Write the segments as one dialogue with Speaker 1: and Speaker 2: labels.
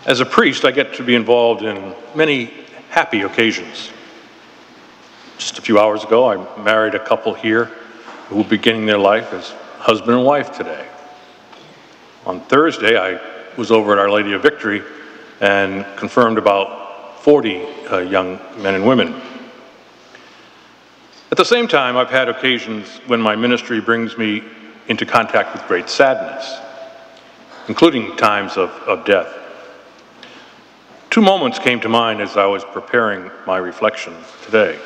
Speaker 1: As a priest, I get to be involved in many happy occasions. Just a few hours ago, I married a couple here who will be beginning their life as husband and wife today. On Thursday, I was over at Our Lady of Victory and confirmed about 40 young men and women. At the same time, I've had occasions when my ministry brings me into contact with great sadness, including times of death. Two moments came to mind as I was preparing my reflection today.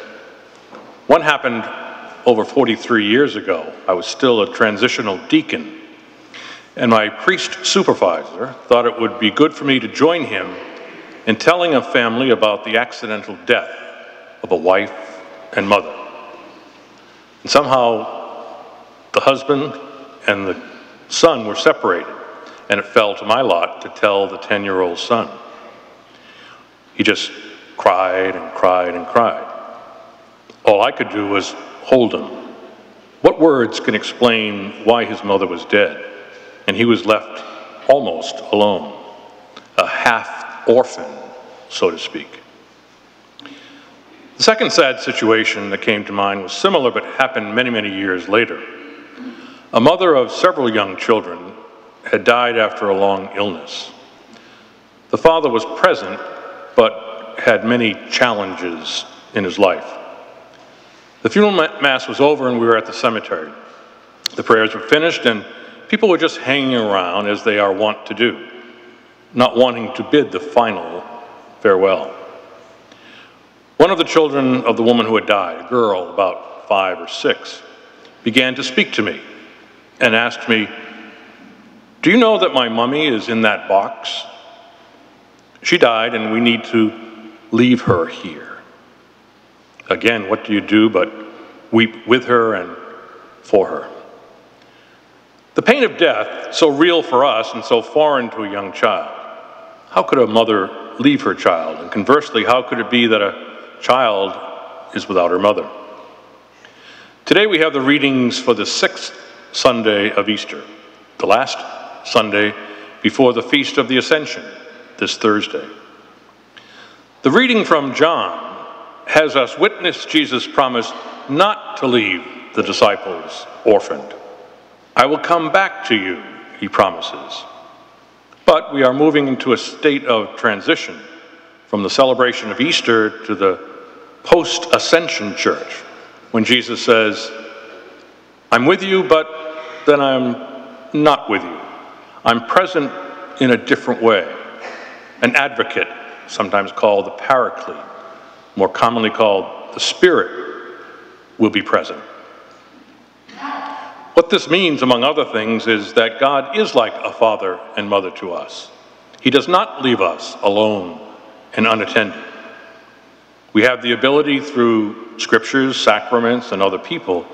Speaker 1: One happened over 43 years ago. I was still a transitional deacon, and my priest supervisor thought it would be good for me to join him in telling a family about the accidental death of a wife and mother. And somehow the husband and the son were separated, and it fell to my lot to tell the 10-year-old son. He just cried and cried and cried. All I could do was hold him. What words can explain why his mother was dead and he was left almost alone, a half-orphan, so to speak? The second sad situation that came to mind was similar but happened many, many years later. A mother of several young children had died after a long illness. The father was present, but had many challenges in his life. The funeral mass was over and we were at the cemetery. The prayers were finished and people were just hanging around as they are wont to do, not wanting to bid the final farewell. One of the children of the woman who had died, a girl about 5 or 6, began to speak to me and asked me, "Do you know that my mummy is in that box? She died and we need to leave her here." Again, what do you do but weep with her and for her? The pain of death, so real for us and so foreign to a young child. How could a mother leave her child? And conversely, how could it be that a child is without her mother? Today we have the readings for the 6th Sunday of Easter, the last Sunday before the Feast of the Ascension, this Thursday. The reading from John has us witness Jesus' promise not to leave the disciples orphaned. "I will come back to you," he promises. But we are moving into a state of transition from the celebration of Easter to the post-ascension church, when Jesus says, "I'm with you, but then I'm not with you. I'm present in a different way." An advocate, sometimes called the Paraclete, more commonly called the Spirit, will be present. What this means, among other things, is that God is like a father and mother to us. He does not leave us alone and unattended. We have the ability through scriptures, sacraments, and other people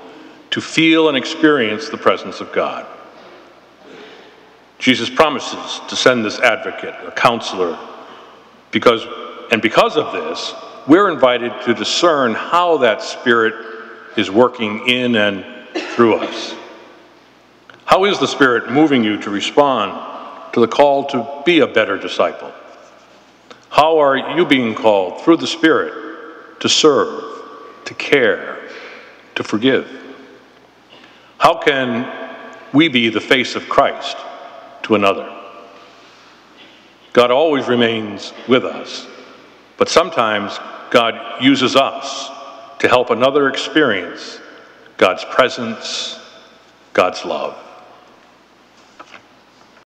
Speaker 1: to feel and experience the presence of God. Jesus promises to send this advocate, a counselor, because of this, we're invited to discern how that Spirit is working in and through us. How is the Spirit moving you to respond to the call to be a better disciple? How are you being called through the Spirit to serve, to care, to forgive? How can we be the face of Christ to another? God always remains with us, but sometimes God uses us to help another experience God's presence, God's love.